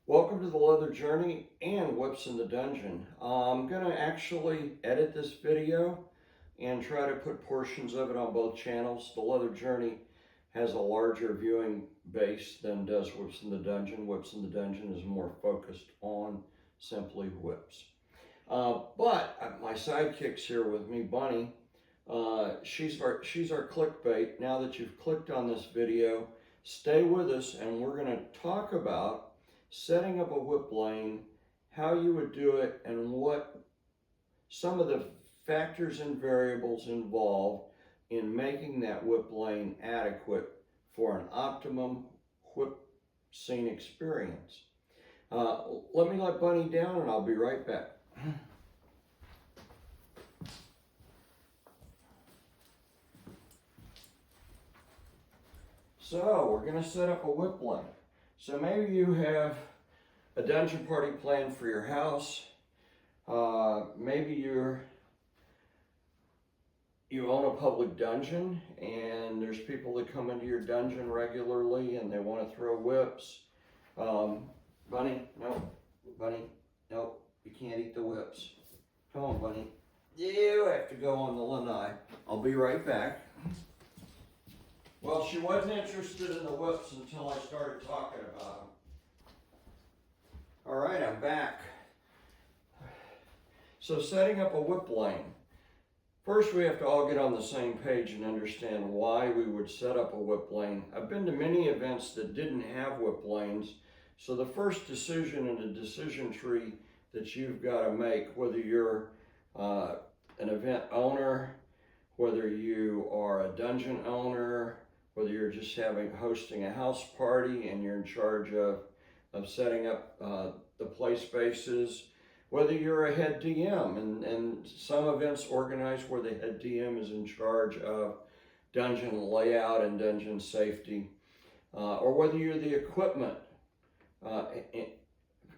Welcome to the Leather Journey and Whips in the Dungeon. I'm going to actually edit this video and try to put portions of it on both channels. The Leather Journey has a larger viewing base than does Whips in the Dungeon. Whips in the Dungeon is more focused on simply whips. But my sidekick's here with me, Bunny. She's our clickbait. Now that you've clicked on this video, stay with us and we're going to talk about setting up a whip lane, how you would do it, and what some of the factors and variables involved in making that whip lane adequate for an optimum whip scene experience. Let me let Bunny down and I'll be right back. So we're going to set up a whip lane. So maybe you have a dungeon party planned for your house. Maybe you own a public dungeon and there's people that come into your dungeon regularly and they want to throw whips. Bunny, no. Bunny, no. You can't eat the whips. Come on, Bunny. You have to go on the lanai. I'll be right back. Well, she wasn't interested in the whips until I started talking about them. All right, I'm back. So setting up a whip lane. First, we have to all get on the same page and understand why we would set up a whip lane. I've been to many events that didn't have whip lanes. So the first decision in the decision tree that you've got to make, whether you're an event owner, whether you are a dungeon owner, whether you're just hosting a house party and you're in charge of setting up the play spaces, whether you're a head DM, and some events organized where the head DM is in charge of dungeon layout and dungeon safety, or whether you're the equipment,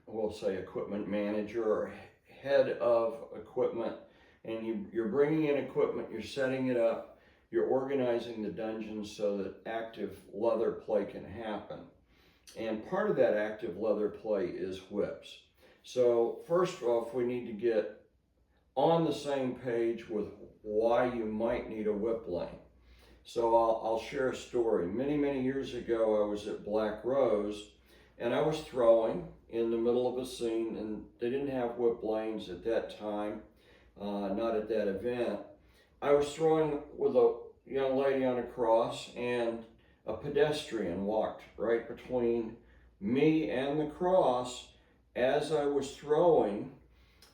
we'll say equipment manager or head of equipment, and you're bringing in equipment, you're setting it up, you're organizing the dungeon so that active leather play can happen. And part of that active leather play is whips. So first off, we need to get on the same page with why you might need a whip lane. So I'll share a story. Many years ago, I was at Black Rose and I was throwing in the middle of a scene, and they didn't have whip lanes at that time, not at that event. I was throwing with a young lady on a cross, and a pedestrian walked right between me and the cross as I was throwing,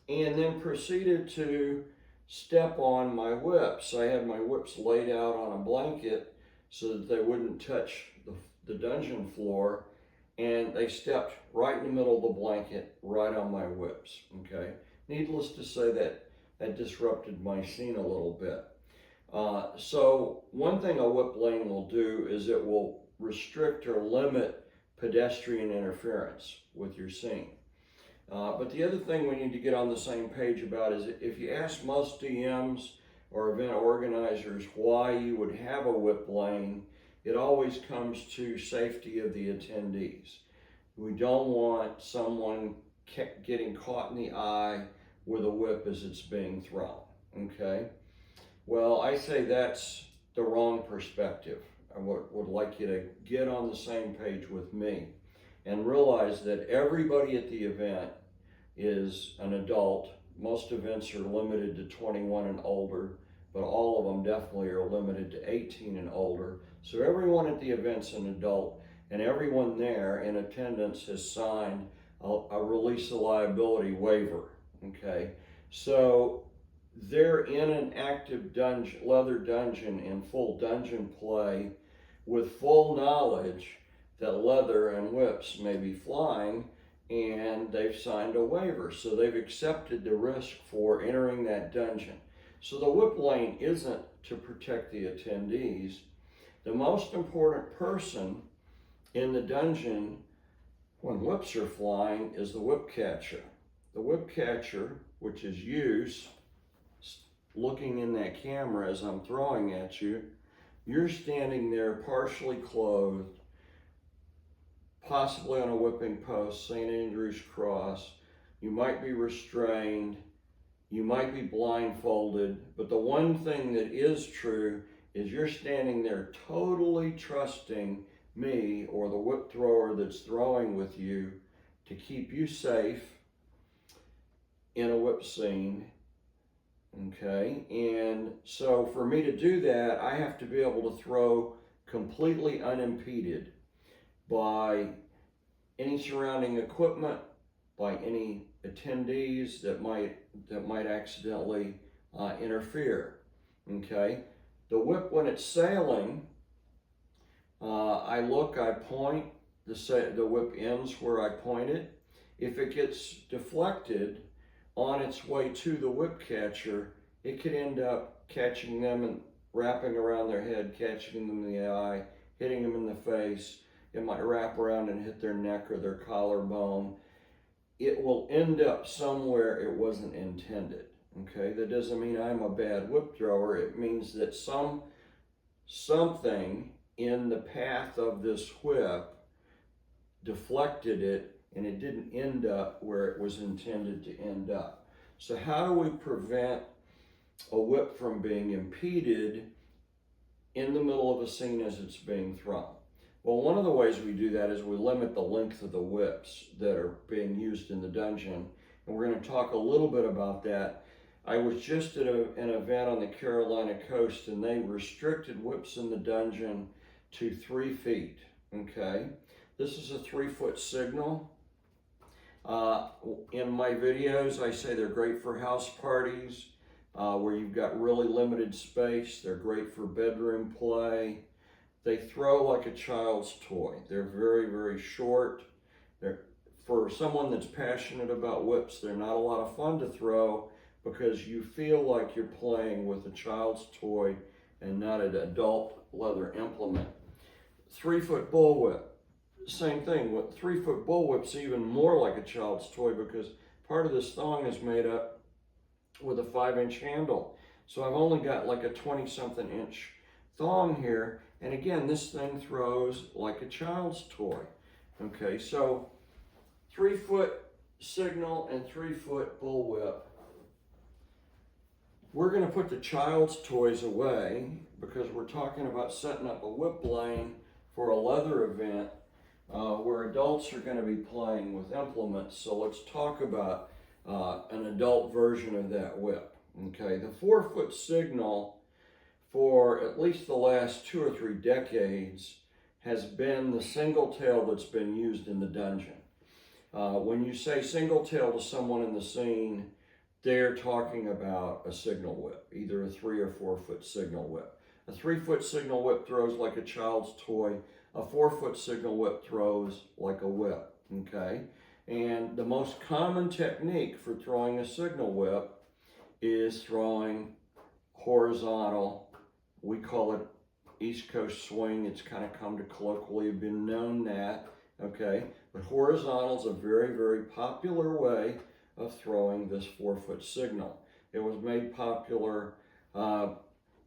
and then proceeded to step on my whips. I had my whips laid out on a blanket so that they wouldn't touch the dungeon floor, and they stepped right in the middle of the blanket, right on my whips, okay? Needless to say that disrupted my scene a little bit. So one thing a whip lane will do is it will restrict or limit pedestrian interference with your scene. But the other thing we need to get on the same page about is if you ask most DMs or event organizers why you would have a whip lane, it always comes to safety of the attendees. We don't want someone getting caught in the eye with a whip as it's being thrown, okay? Well, I say that's the wrong perspective. I would like you to get on the same page with me and realize that everybody at the event is an adult. Most events are limited to 21 and older, but all of them definitely are limited to 18 and older. So everyone at the event's an adult, and everyone there in attendance has signed a release of liability waiver, okay? So they're in an active leather dungeon in full dungeon play with full knowledge that leather and whips may be flying, and they've signed a waiver. So they've accepted the risk for entering that dungeon. So the whip lane isn't to protect the attendees. The most important person in the dungeon when whips are flying is the whip catcher. The whip catcher, which is you, looking in that camera as I'm throwing at you, you're standing there partially clothed, possibly on a whipping post, St. Andrew's cross. You might be restrained. You might be blindfolded. But the one thing that is true is you're standing there totally trusting me or the whip thrower that's throwing with you to keep you safe in a whip scene. Okay, and so for me to do that, I have to be able to throw completely unimpeded by any surrounding equipment, by any attendees that might accidentally interfere. Okay, the whip, when it's sailing, I look, I point, the whip ends where I point it. If it gets deflected on its way to the whip catcher, it could end up catching them and wrapping around their head, catching them in the eye, hitting them in the face. It might wrap around and hit their neck or their collarbone. It will end up somewhere it wasn't intended. Okay, that doesn't mean I'm a bad whip thrower. It means that something in the path of this whip deflected it, and it didn't end up where it was intended to end up. So how do we prevent a whip from being impeded in the middle of a scene as it's being thrown? Well, one of the ways we do that is we limit the length of the whips that are being used in the dungeon, and we're going to talk a little bit about that. I was just at an event on the Carolina coast, and they restricted whips in the dungeon to 3 feet, okay? This is a 3-foot signal. In my videos, I say they're great for house parties where you've got really limited space. They're great for bedroom play. They throw like a child's toy. They're very, very short. For someone that's passionate about whips, they're not a lot of fun to throw because you feel like you're playing with a child's toy and not an adult leather implement. 3-foot bullwhip. Same thing, with 3-foot bullwhip's even more like a child's toy because part of this thong is made up with a 5-inch handle. So I've only got like a 20-something inch thong here. And again, this thing throws like a child's toy. Okay, so 3-foot signal and 3-foot bullwhip. We're going to put the child's toys away because we're talking about setting up a whip lane for a leather event where adults are going to be playing with implements. So let's talk about an adult version of that whip. Okay, the 4-foot signal for at least the last 2 or 3 decades has been the single tail that's been used in the dungeon. When you say single tail to someone in the scene, they're talking about a signal whip, either a 3 or 4-foot signal whip. A 3-foot signal whip throws like a child's toy. A 4-foot signal whip throws like a whip, okay? And the most common technique for throwing a signal whip is throwing horizontal. We call it East Coast swing. It's kind of come to colloquially have been known that, okay? But horizontal is a very, very popular way of throwing this 4-foot signal. It was made popular,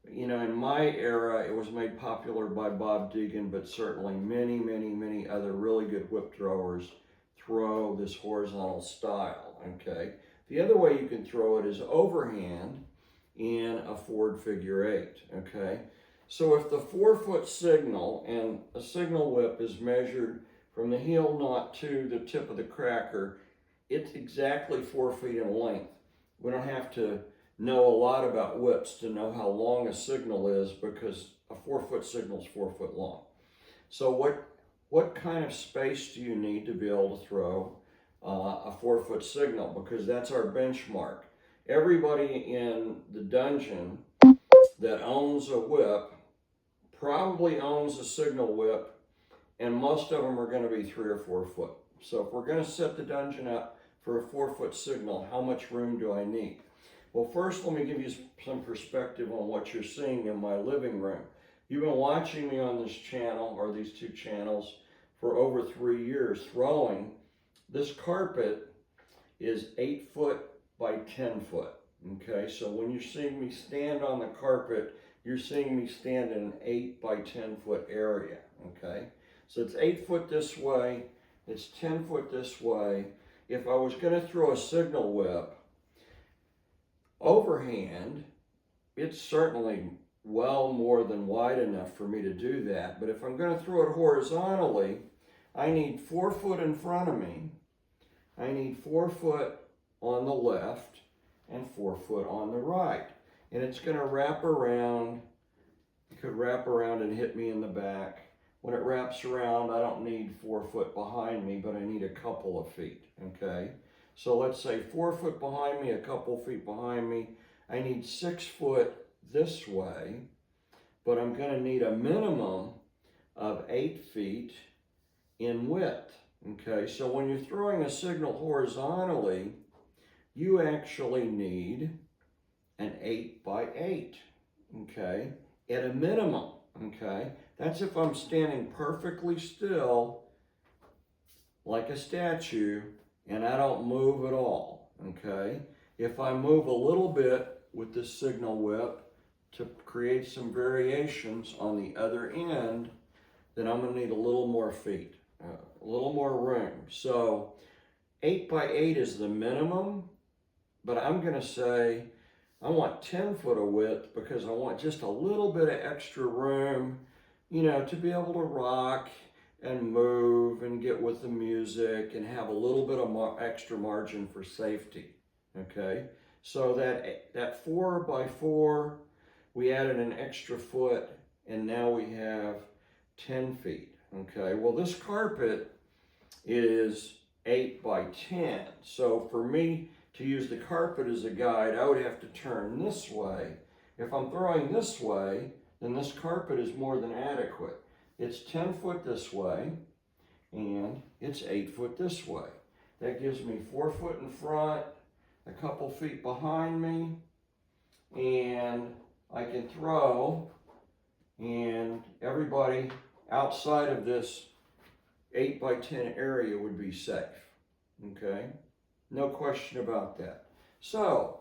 in my era, it was made popular by Bob Deegan, but certainly many, many, many other really good whip throwers throw this horizontal style, okay? The other way you can throw it is overhand in a forward figure 8, okay? So if the 4-foot signal, and a signal whip is measured from the heel knot to the tip of the cracker, it's exactly 4 feet in length. We don't have to know a lot about whips to know how long a signal is because a 4-foot signal is 4 foot long. So what kind of space do you need to be able to throw a 4-foot signal? Because that's our benchmark. Everybody in the dungeon that owns a whip probably owns a signal whip, and most of them are going to be 3 or 4 foot. So if we're going to set the dungeon up for a 4-foot signal, how much room do I need? Well, first let me give you some perspective on what you're seeing in my living room. You've been watching me on this channel, or these 2 channels, for over 3 years throwing. This carpet is 8 foot by 10 foot, okay? So when you're seeing me stand on the carpet, you're seeing me stand in an 8 by 10 foot area, okay? So it's 8 foot this way, it's 10 foot this way. If I was going to throw a signal whip overhand, it's certainly well more than wide enough for me to do that. But if I'm going to throw it horizontally, I need 4 foot in front of me. I need 4 foot on the left and 4 foot on the right. And it's going to wrap around. It could wrap around and hit me in the back. When it wraps around, I don't need 4 foot behind me, but I need a couple of feet, okay? So let's say 4 foot behind me, a couple feet behind me. I need 6 foot this way, but I'm going to need a minimum of 8 feet in width, okay? So when you're throwing a signal horizontally, you actually need an 8 by 8, okay? At a minimum, okay? That's if I'm standing perfectly still like a statue and I don't move at all, okay? If I move a little bit with this signal whip to create some variations on the other end, then I'm gonna need a little more feet, a little more room. So 8 by 8 is the minimum, but I'm gonna say I want 10 foot of width because I want just a little bit of extra room, you know, to be able to rock and move and get with the music and have a little bit of extra margin for safety, okay? So that 4 by 4, we added an extra foot and now we have 10 feet, okay? Well, this carpet is 8 by 10. So for me to use the carpet as a guide, I would have to turn this way. If I'm throwing this way, then this carpet is more than adequate. It's 10 foot this way, and it's 8 foot this way. That gives me 4 foot in front, a couple feet behind me, and I can throw, and everybody outside of this 8 by 10 area would be safe, okay? No question about that. So,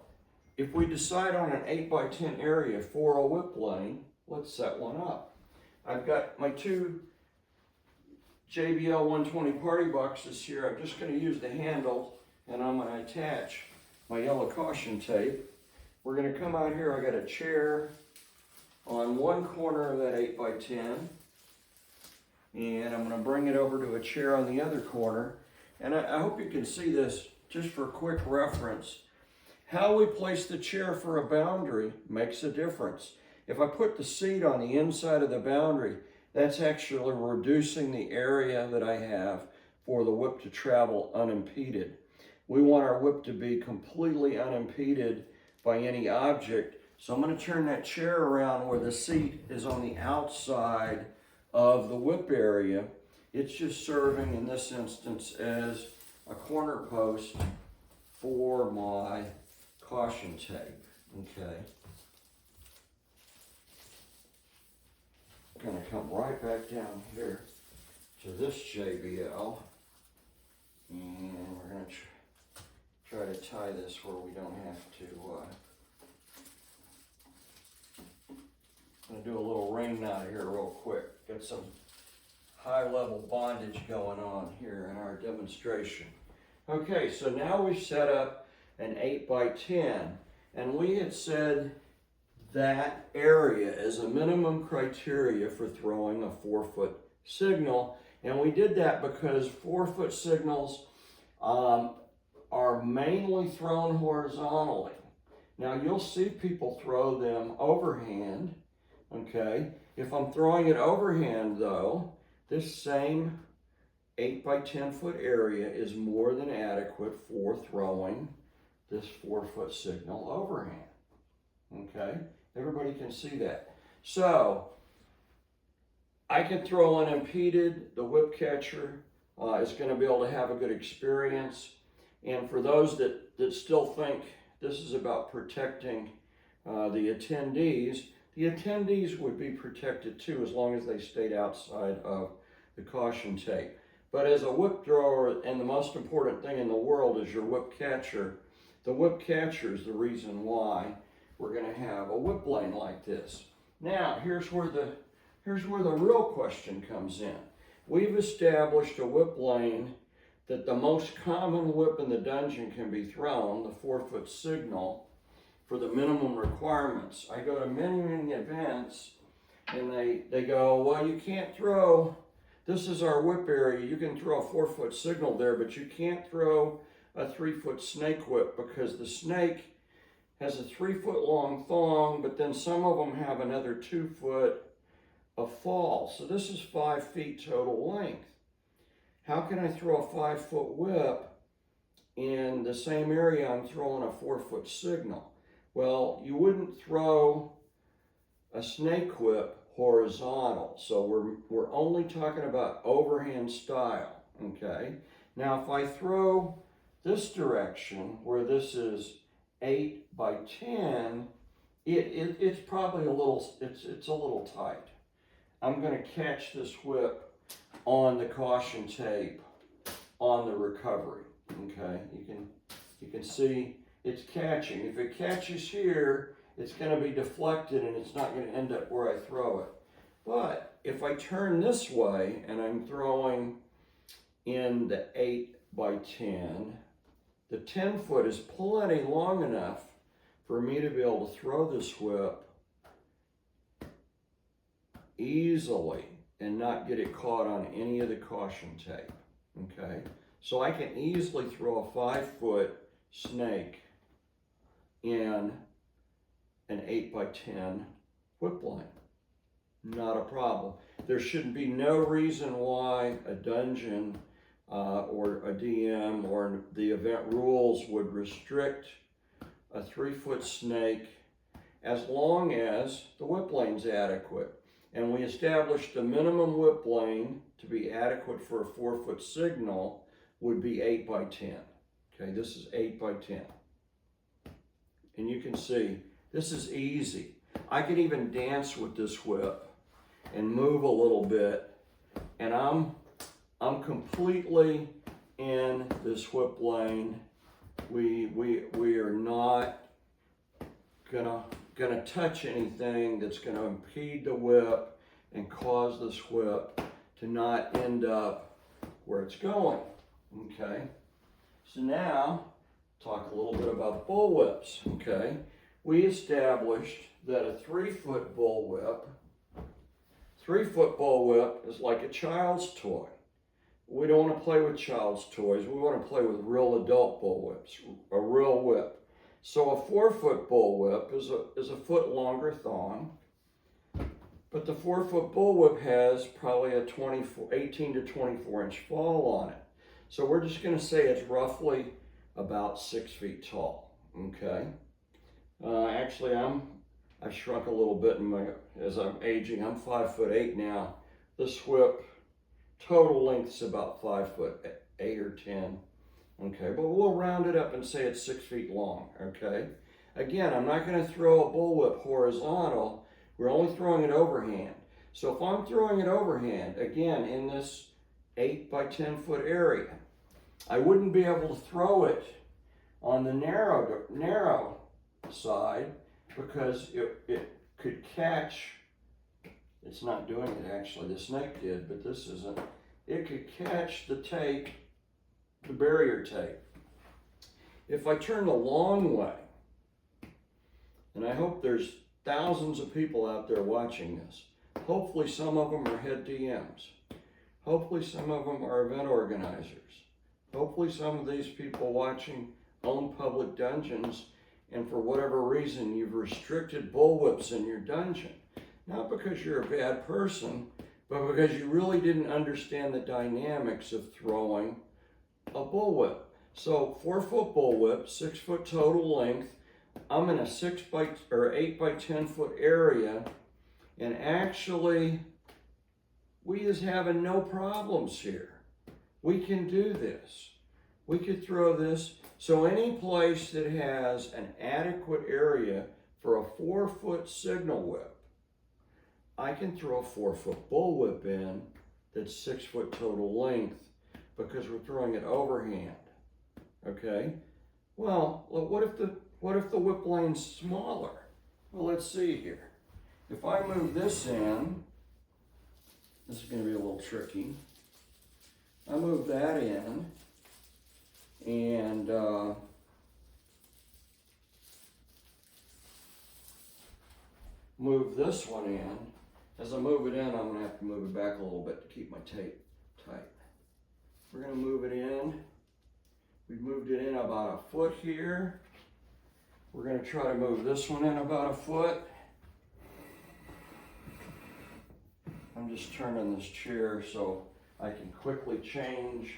if we decide on an 8 by 10 area for a whip lane, let's set one up. I've got my 2 JBL 120 party boxes here. I'm just going to use the handle and I'm going to attach my yellow caution tape. We're going to come out here. I got a chair on one corner of that 8 by 10, and I'm going to bring it over to a chair on the other corner. And I hope you can see this just for quick reference. How we place the chair for a boundary makes a difference. If I put the seat on the inside of the boundary, that's actually reducing the area that I have for the whip to travel unimpeded. We want our whip to be completely unimpeded by any object. So I'm going to turn that chair around where the seat is on the outside of the whip area. It's just serving in this instance as a corner post for my caution tape, okay? I'm going to come right back down here to this JBL, and we're going to try to tie this where we don't have to. I'm going to do a little ring knot here real quick. Got some high-level bondage going on here in our demonstration. Okay, so now we've set up an 8 by 10, and we had said that area is a minimum criteria for throwing a 4-foot signal, and we did that because 4-foot signals are mainly thrown horizontally. Now you'll see people throw them overhand, okay? If I'm throwing it overhand though, this same 8 by 10 foot area is more than adequate for throwing this 4-foot signal overhand, okay? Everybody can see that. So I can throw unimpeded. The whip catcher is going to be able to have a good experience. And for those that still think this is about protecting the attendees would be protected too as long as they stayed outside of the caution tape. But as a whip thrower, and the most important thing in the world is your whip catcher, the whip catcher is the reason why we're going to have a whip lane like this. Now, here's where the real question comes in. we've established a whip lane that the most common whip in the dungeon can be thrown, the 4-foot signal, for the minimum requirements. I go to many events and they go, well, you can't throw, this is our whip area, you can throw a 4-foot signal there, but you can't throw a 3-foot snake whip because the snake has a 3-foot long thong, but then some of them have another 2 foot of fall. So this is 5 feet total length. How can I throw a 5-foot whip in the same area I'm throwing a 4-foot signal? Well, you wouldn't throw a snake whip horizontal. So we're only talking about overhand style, okay? Now, if I throw this direction, where this is 8 by 10, it's probably a little, it's a little tight. I'm going to catch this whip on the caution tape on the recovery, okay? You can see it's catching. If it catches here, it's going to be deflected and it's not going to end up where I throw it. But if I turn this way and I'm throwing in the 8 by 10, the 10 foot is plenty long enough for me to be able to throw this whip easily and not get it caught on any of the caution tape, okay? So I can easily throw a 5-foot snake in an 8 by 10 whip line. Not a problem. There should be no reason why a dungeon or a DM or the event rules would restrict a 3-foot snake as long as the whip lane's adequate. And we established the minimum whip lane to be adequate for a 4-foot signal would be 8 by 10. Okay, this is 8 by 10. And you can see, this is easy. I can even dance with this whip and move a little bit, and I'm completely in this whip lane. We are not gonna touch anything that's gonna impede the whip and cause this whip to not end up where it's going, okay? So now, talk a little bit about bullwhips, okay? We established that a 3-foot bullwhip, 3-foot bullwhip is like a child's toy. We don't want to play with child's toys. We want to play with real adult bullwhips, a real whip. So a 4-foot bullwhip is a foot longer thong, but the 4-foot bullwhip has probably a 18 to 24 inch fall on it. So we're just going to say it's roughly about 6 feet tall, okay? Actually, I've shrunk a little bit as I'm aging. I'm 5'8" now. This whip, total length is about 5'8" or 10. Okay, but we'll round it up and say it's 6 feet long, okay? Again, I'm not going to throw a bullwhip horizontal. We're only throwing it overhand. So if I'm throwing it overhand, again, in this 8 by 10 foot area, I wouldn't be able to throw it on the narrow side because it could catch. It's not doing it actually, the snake did, but this isn't. It could catch the tape, the barrier tape. If I turn the long way, and I hope there's thousands of people out there watching this, hopefully some of them are head DMs, hopefully some of them are event organizers, hopefully some of these people watching own public dungeons, and for whatever reason you've restricted bullwhips in your dungeon. Not because you're a bad person, but because you really didn't understand the dynamics of throwing a bullwhip. So 4-foot bullwhip, 6 foot total length. I'm in a 8 by 10 foot area, and actually we is having no problems here. We can do this. We could throw this. So any place that has an adequate area for a 4-foot signal whip, I can throw a 4-foot bullwhip in that's 6 foot total length because we're throwing it overhand, okay? Well, what if the whip lane's smaller? Well, let's see here. If I move this in, this is gonna be a little tricky. I move that in, and move this one in. As I move it in, I'm going to have to move it back a little bit to keep my tape tight. We're going to move it in. We've moved it in about a foot here. We're going to try to move this one in about a foot. I'm just turning this chair so I can quickly change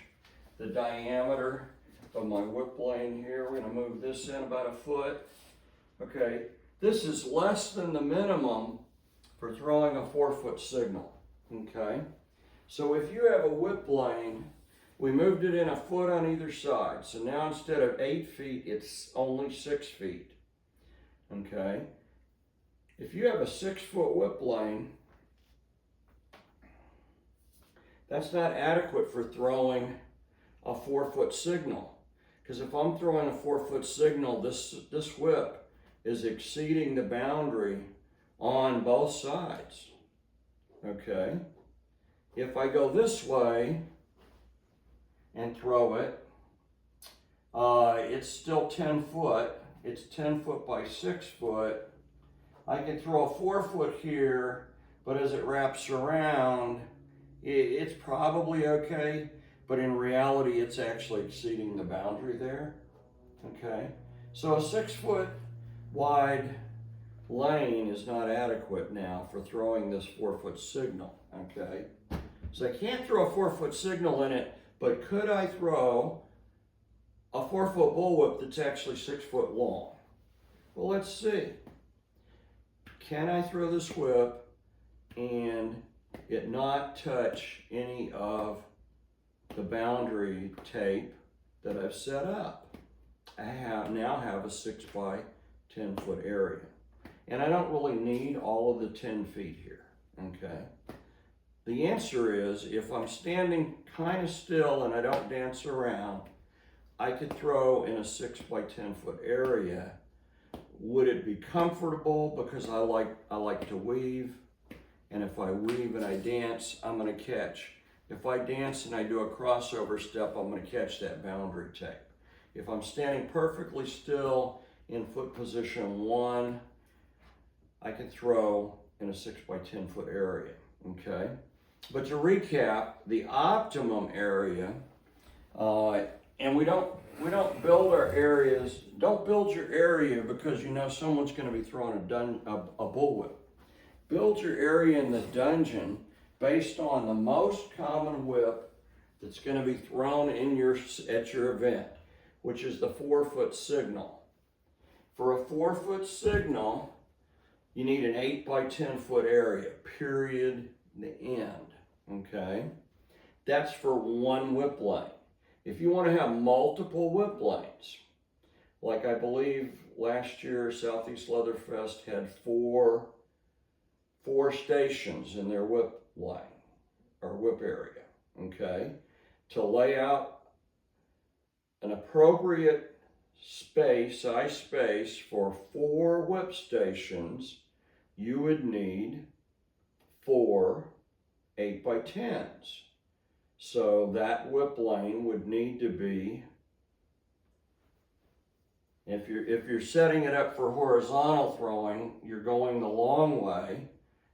the diameter of my whip blade here. We're going to move this in about a foot. Okay, this is less than the minimum for throwing a 4-foot signal. Okay, so if you have a whip blade, we moved it in a foot on either side. So now instead of 8 feet, it's only 6 feet. Okay, if you have a 6-foot whip blade, that's not adequate for throwing a 4-foot signal. Because if I'm throwing a 4-foot signal, this whip is exceeding the boundary on both sides. Okay? If I go this way and throw it, it's still 10 foot. It's 10 foot by 6 foot. I can throw a 4-foot here, but as it wraps around, it's probably okay, but in reality, it's actually exceeding the boundary there. Okay? So a 6-foot wide lane is not adequate now for throwing this 4-foot signal. Okay? So I can't throw a 4-foot signal in it, but could I throw a 4-foot bullwhip that's actually 6 foot long? Well, let's see. Can I throw this whip and it not touch any of the boundary tape that I've set up? I now have a 6 by 10 foot area. And I don't really need all of the 10 feet here, okay? The answer is, if I'm standing kind of still and I don't dance around, I could throw in a 6 by 10 foot area. Would it be comfortable? Because I like to weave. And if I weave and I dance, I'm going to catch. If I dance and I do a crossover step, I'm going to catch that boundary tape. If I'm standing perfectly still in foot position 1, I can throw in a 6 by 10 foot area, okay? But to recap, the optimum area, and we don't build our areas, don't build your area because you know someone's going to be throwing a bullwhip. Build your area in the dungeon based on the most common whip that's going to be thrown at your event, which is the 4-foot signal. For a 4-foot signal, you need an 8 by 10 foot area, period, the end, okay? That's for one whip lane. If you want to have multiple whip lanes, like I believe last year Southeast Leatherfest had four stations in their whip lane, or whip area, okay? To lay out an appropriate size space for 4 whip stations, you would need 4 8 by 10s. So that whip lane would need to be, if you're setting it up for horizontal throwing, you're going the long way,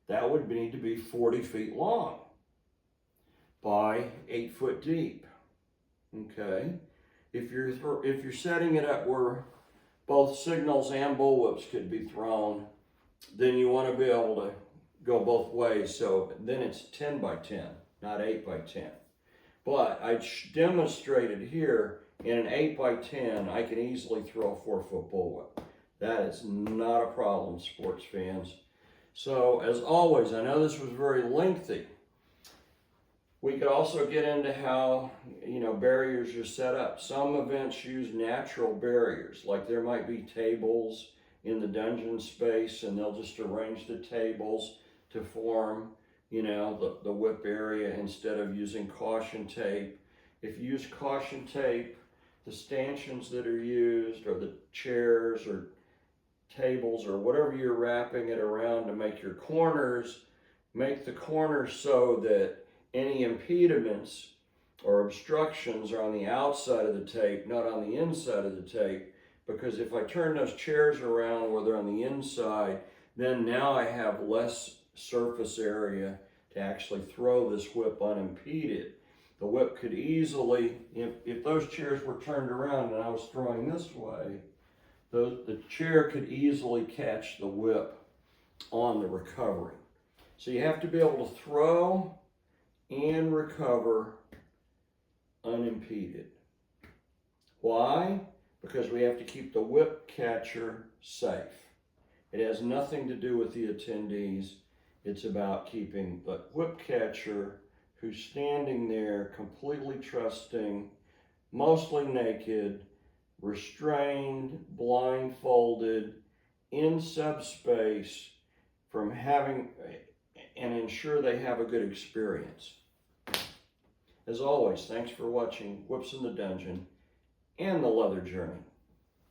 that would need to be 40 feet long by 8 foot deep. Okay? If you're setting it up where both signals and bullwhips could be thrown, then you want to be able to go both ways. So then it's 10 by 10, not 8 by 10. But I demonstrated here in an 8 by 10, I can easily throw a 4-foot bullwhip. That is not a problem, sports fans. So as always, I know this was very lengthy. We could also get into how, barriers are set up. Some events use natural barriers, like there might be tables in the dungeon space and they'll just arrange the tables to form, the whip area instead of using caution tape. If you use caution tape, the stanchions that are used, or the chairs or tables or whatever you're wrapping it around to make your corners, make the corners so that any impediments or obstructions are on the outside of the tape, not on the inside of the tape, because if I turn those chairs around where they're on the inside, then now I have less surface area to actually throw this whip unimpeded. The whip could easily, if those chairs were turned around and I was throwing this way, the chair could easily catch the whip on the recovery. So you have to be able to throw and recover unimpeded. Why? Because we have to keep the whip catcher safe. It has nothing to do with the attendees. It's about keeping the whip catcher who's standing there completely trusting, mostly naked, restrained, blindfolded, in subspace, from having and ensure they have a good experience. As always, thanks for watching Whips in the Dungeon and the Leather Journey.